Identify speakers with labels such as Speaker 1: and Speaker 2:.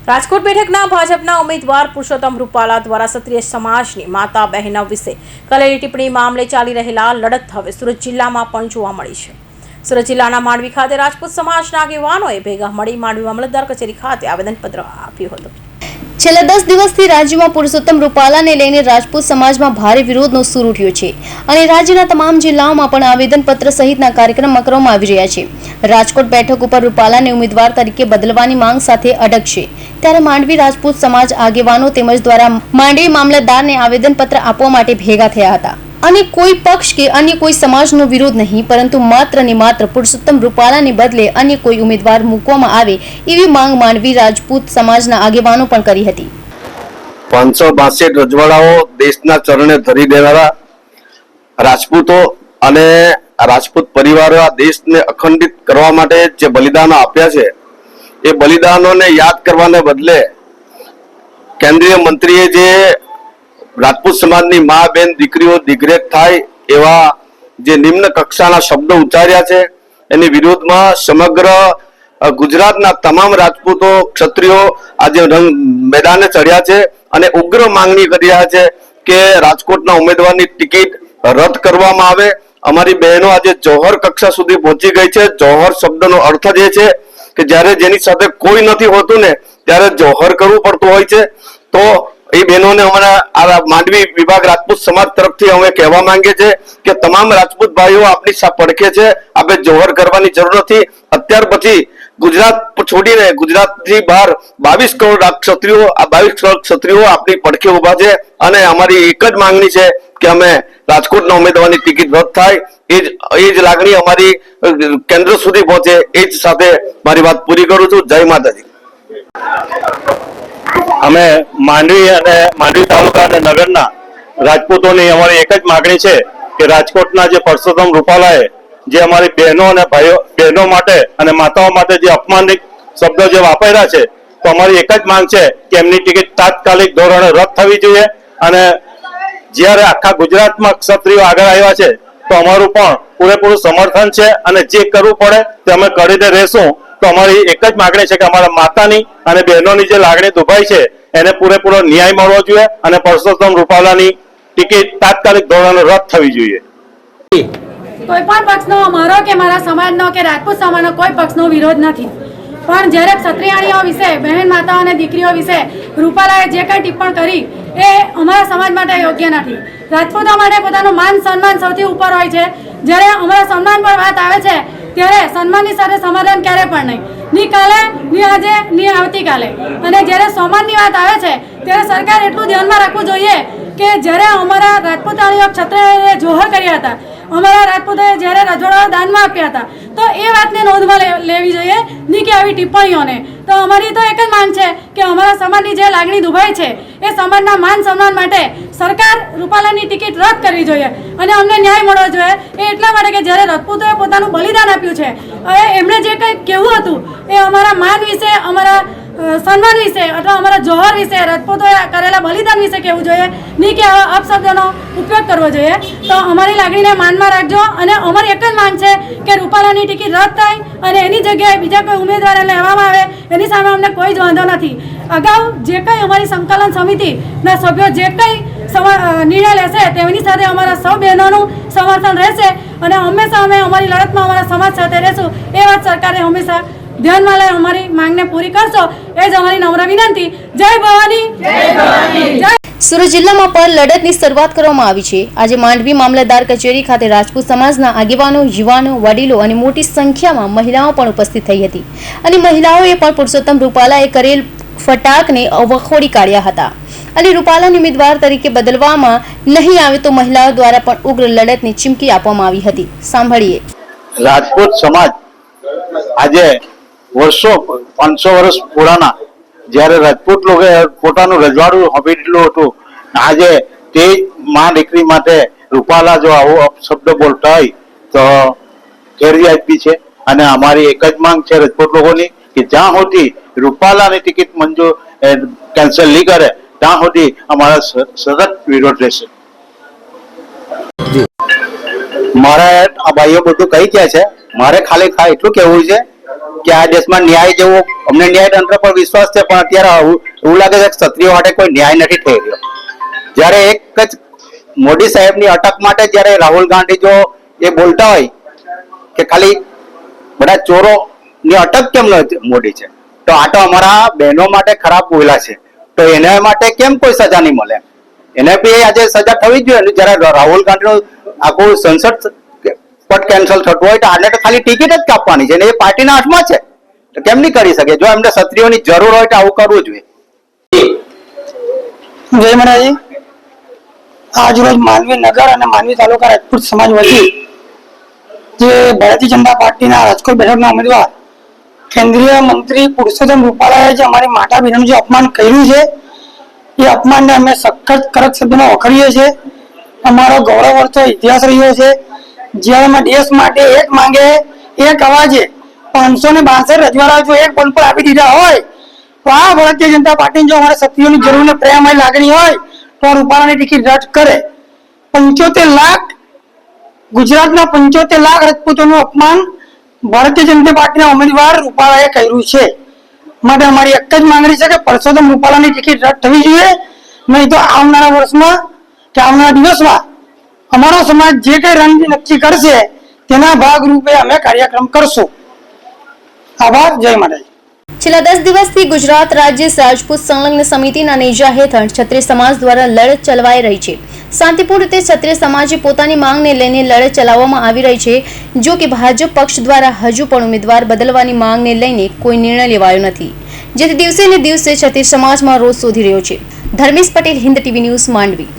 Speaker 1: રાજકોટ બેઠકના ભાજપના ઉમેદવાર પુરુષોત્તમ રૂપાલા દ્વારા ક્ષત્રિય સમાજની માતા બહેનો વિશે કરેલી ટિપ્પણી મામલે ચાલી રહેલા લડત હવે સુરત જિલ્લામાં પણ જોવા મળી છે। સુરત જિલ્લાના માંડવી ખાતે રાજપૂત સમાજના આગેવાનોએ ભેગા મળી માંડવી મામલતદાર કચેરી ખાતે આવેદનપત્ર આપ્યું હતું।
Speaker 2: છેલ્લા 10 દિવસથી રાજ્યમાં પુરુષોત્તમ રૂપાલાને લઈને રાજપૂત સમાજમાં ભારે વિરોધનો સૂર ઉઠ્યો છે અને રાજ્યના તમામ જિલ્લાઓમાં પણ આવેદનપત્ર સહિતના કાર્યક્રમ કરવામાં આવી રહ્યા છે। રાજકોટ બેઠક ઉપર રૂપાલાને ઉમેદવાર તરીકે બદલવાની માંગ સાથે અડગ છે, ત્યારે માંડવી રાજપૂત સમાજ આગેવાનો તેમજ દ્વારા માંડવી મામલતદારને આવેદનપત્ર આપવા માટે ભેગા થયા હતા અને કોઈ પક્ષ કે અન્ય કોઈ સમાજનો વિરોધ નહીં, પરંતુ માત્ર ને માત્ર પુરુષોત્તમ રૂપાલાને બદલે અન્ય કોઈ ઉમેદવાર મૂકવામાં આવે એવી માંગ માંડવી રાજપૂત સમાજના આગેવાનો પણ કરી હતી।
Speaker 3: 562 રજવાડાઓ દેશના ચરણે ધરી દેનારા રાજપૂતો અને રાજપૂત પરિવારો આ દેશને અખંડિત કરવા માટે જે બલિદાનો આપ્યા છે, એ બલિદાનોને યાદ કરવાને બદલે કેન્દ્રીય મંત્રીએ જે રાજપૂત સમાજની મા બેન દીકરીઓ દિગ્રેક થાય એવા જે નિમ્ન કક્ષાના શબ્દો ઉચ્ચાર્યા છે, એની વિરોધમાં સમગ્ર ગુજરાતના તમામ રાજપૂતો ક્ષત્રિયો આજે મેદાને ચડ્યા છે અને ઉગ્ર માંગણી કરી રહ્યા છે કે રાજકોટના ઉમેદવારની ટિકિટ રદ કરવામાં આવે। અમારી બહેનો આજે જોહર કક્ષા સુધી પહોંચી ગઈ છે। જોહર શબ્દનો અર્થ જ એ છે કે જ્યારે જેની સાથે કોઈ નથી હોતું ને ત્યારે જોહર કરવું પડતું હોય છે। તો એ બહેનોને અમારા આ માંડવી વિભાગ રાજપૂત સમાજ તરફથી અમે કહેવા માંગીએ છીએ કે તમામ રાજપૂત ભાઈઓ આપની પડખે છે, આપણે જોહર કરવાની જરૂર નથી। અત્યાર પછી ગુજરાત છોડીને ગુજરાતથી બહાર 22 કરોડ ક્ષત્રિયો આ 22 કરોડ ક્ષત્રિયો આપની પડખે ઉભા છે અને અમારી એક જ માંગણી છે કે અમે રાજકોટના ઉમેદવારની ટિકિટ રદ થાય, એ જ લાગણી અમારી કેન્દ્ર સુધી પહોંચે, એ જ સાથે મારી વાત પૂરી કરું છું। જય માતાજી।
Speaker 4: અમે માંડવી અને માંડવી તાલુકા અને નગરના રાજપૂતોની અમારી એક જ માંગણી છે કે રાજકોટના જે પુરુષોત્તમ રૂપાલાએ જે અમારી બહેનો અને ભાઈઓ બહેનો માટે અને માતાઓ માટે જે અપમાનિત શબ્દો જે વાપર્યા છે, તો અમારી એક જ માંગ છે કે એમની ટિકિટ તાત્કાલિક ધોરણે રદ થવી જોઈએ। અને જ્યારે આખા ગુજરાતમાં ક્ષત્રિયો આગળ આવ્યા છે તો અમારું પણ પૂરેપૂરું સમર્થન છે અને જે કરવું પડે તે અમે કરીને રહેશું। તો અમારી એક જ માંગણી છે કે અમારા માતાની અને બહેનોની જે લાગણી દુભાઈ છે એને પૂરેપૂરો ન્યાય મળવો જોઈએ અને પુરુષોત્તમ રૂપાલાની ટિકિટ તાત્કાલિક ધોરણે રદ થવી જોઈએ।
Speaker 5: કોઈ પણ પક્ષનો મારો કે મારા સમાજનો કે રાજપૂત સમાજનો કોઈ પક્ષનો વિરોધ નથી, પણ જ્યારે ક્ષત્રિયાણીઓ વિશે, બહેન માતાઓ અને દીકરીઓ વિશે રૂપાલાએ જે કંઈ ટિપ્પણ કરી એ અમારા સમાજ માટે યોગ્ય નથી। રાજપૂતો માટે પોતાનું માન સન્માન સૌથી ઉપર હોય છે। જ્યારે અમારા સન્માન પર વાત આવે છે ત્યારે સન્માનની સાથે સમાધાન ક્યારે પણ નહીં, ની કાલે ની આજે ની આવતીકાલે। અને જ્યારે સમાનની વાત આવે છે ત્યારે સરકાર એટલું ધ્યાનમાં રાખવું જોઈએ કે જ્યારે અમારા રાજપૂતાણીઓ ક્ષત્રિયોએ જોહર કર્યા હતા, અમારા રાજપૂતોએ જ્યારે રજવાડાઓ દાનમાં આપ્યા હતા, તો એ વાતને નોંધમાં લેવી જોઈએ, નહીં કે આવી ટિપ્પણીઓને। તો અમારી તો એક જ માંગ છે કે અમારા સમાજની જે લાગણી દુભાઈ છે એ સમાજના માન સન્માન માટે સરકાર રૂપાલાની ટિકિટ રદ કરવી જોઈએ અને અમને ન્યાય મળવો જોઈએ। એ એટલા માટે કે જ્યારે રાજપૂતોએ પોતાનું બલિદાન આપ્યું છે, હવે એમણે જે કંઈ કહેવું હતું એ અમારા માન વિશે, અમારા સન્માન વિશે અથવા અમારા જોહર વિશે, રાજપૂતોએ કરેલા બલિદાન વિશે કહેવું જોઈએ, નહીં કે આવા અપશબ્દોનો ઉપયોગ કરવો જોઈએ। તો અમારી લાગણીને માનમાં રાખજો અને અમારી એક જ માંગ છે કે રૂપાલાની ટિકિટ રદ થાય અને એની જગ્યાએ બીજા કોઈ ઉમેદવારને લેવામાં આવે, એની સામે અમને કોઈ જ વાંધો નથી। અગાઉ જે કંઈ અમારી સંકલન સમિતિના સભ્યો જે કંઈ નિર્ણય લેશે તેની સાથે અમારા સૌ બહેનોનું સમર્થન રહેશે અને હંમેશા અમે અમારી લડતમાં અમારા સમાજ સાથે રહેશું। એ વાત સરકારે હંમેશા ધ્યાનમાં લઈ અમારી માંગને પૂરી કરશો, એ જ અમારી નમ્ર વિનંતી। જય ભવાની, જય ભવાની, જય।
Speaker 2: સુરત જિલ્લામાં પણ લડતની શરૂઆત કરવામાં આવી છે। આજે માંડવી મામલતદાર કચેરી ખાતે રાજપૂત સમાજના આગેવાનો, યુવાનો, વડીલો અને મોટી સંખ્યામાં મહિલાઓ પણ ઉપસ્થિત થઈ હતી અને મહિલાઓએ પણ પુરુષોત્તમ રૂપાલાએ કરેલ ફટાકને વખોડી કાઢ્યા હતા અને રૂપાલાને ઉમેદવાર તરીકે બદલવામાં નહીં આવે તો મહિલાઓ દ્વારા પણ ઉગ્ર લડતની ચીમકી આપવામાં આવી હતી। સાંભળીએ।
Speaker 4: રાજપૂત સમાજ આજે વર્ષો 500 વર્ષ પુરાના જ્યારે રાજપૂત લોકો પોતાનું રજવાડું હંપેલું હતું, આજે તે માં દીકરી માટે રૂપાલા જો આવો શબ્દ બોલતા હોય તો ગેરવ્યાજબી છે અને અમારી એક જ માંગ છે રાજપૂત લોકોની કે જ્યાં સુધી રૂપાલાની ટિકિટ મંજૂર કેન્સલ નહીં કરે ત્યાં સુધી અમારા સતત વિરોધ રહેશે। મારે આ ભાઈઓ બધું કહી ગયા છે, મારે ખાલી એટલું કહેવું છે
Speaker 6: કે આ દેશમાં ન્યાય જેવો અમને ન્યાય તંત્ર પર વિશ્વાસ છે, પણ અત્યારે એવું લાગે છે કે ક્ષત્રિયો માટે કોઈ ન્યાય નથી થઈ રહ્યો. જ્યારે એક જ મોદી સાહેબની અટક માટે જ્યારે રાહુલ ગાંધી જો એ બોલતા હોય કે ખાલી બધા ચોરોની અટક કેમ મોદી છે, તો આ તો અમારા બહેનો માટે ખરાબ બોલ્યા છે, તો એના માટે કેમ કોઈ સજા નહીં મળે? એને બી આજે સજા થવી જ જોઈએ. જયારે રાહુલ ગાંધીનું આખું સંસદ પદ કેન્સલ થતું હોય તો આને તો ખાલી ટિકિટ જ કાપવાની છે ને એ પાર્ટીના હાથમાં છે, તો કેમ નહીં કરી શકે? જો એમને ક્ષત્રિયોની જરૂર હોય તો આવું કરવું જોઈએ.
Speaker 7: જય મહારાજી. આજ રોજ માંડવી નગર અને માંડવી તાલુકા રાજપૂત સમાજ વતી જે ભારતીય જનતા પાર્ટીના રાજકોટ બેઠકના ઉમેદવાર કેન્દ્રીય મંત્રી પુરુષોત્તમ રૂપાલાએ જે અમારી માતા બહેનનું જે અપમાન કર્યું છે, એ અપમાનને અમે સખત કડક શબ્દોમાં વખોડીએ છીએ. અમારો ગૌરવવર્તો ઇતિહાસ રહ્યો છે. જ્યારે અમે દેશ માટે એક માંગે એક અવાજે 562 રજવાડા જો એક બોલ પર આપી દીધા હોય તો આ ભારતીય જનતા પાર્ટી જો અમારા ક્ષત્રિયોની જરૂર ને પ્રેમ હોય, લાગણી હોય તો રૂપાલાની ટિકિટ રદ કરે. 75 લાખ ગુજરાતના 75 લાખ રાજપૂતોનું અપમાન ભારતીય જનતા પાર્ટીના ઉમેદવાર રૂપાલાએ કર્યું છે. માટે અમારી એક જ માંગણી છે કે પરસોત્તમ રૂપાલાની ટિકિટ રદ થવી જોઈએ, નહીં તો આવનારા વર્ષમાં કે આવનારા દિવસમાં અમારો સમાજ જે કઈ રણનીતિ નક્કી કરશે તેના ભાગરૂપે અમે કાર્યક્રમ કરશું. આભાર. જય માતાજી.
Speaker 2: છેલ્લા 10 દિવસથી ગુજરાત રાજ્ય રાજપૂત સંલગ્ન સમિતિના નેજા હેઠળ ક્ષત્રિય સમાજ દ્વારા લડત ચલાવાઈ રહી છે. શાંતિપૂર્ણ રીતે ક્ષત્રિય સમાજે પોતાની માંગને લઈને લડત ચલાવવામાં આવી રહી છે. જો કે ભાજપ પક્ષ દ્વારા હજુ પણ ઉમેદવાર બદલવાની માંગને લઈને કોઈ નિર્ણય લેવાયો નથી, જેથી દિવસે ને દિવસે ક્ષત્રિય સમાજમાં રોષ શોધી રહ્યો છે. Dharmesh Patel, Hind TV news, Mandvi.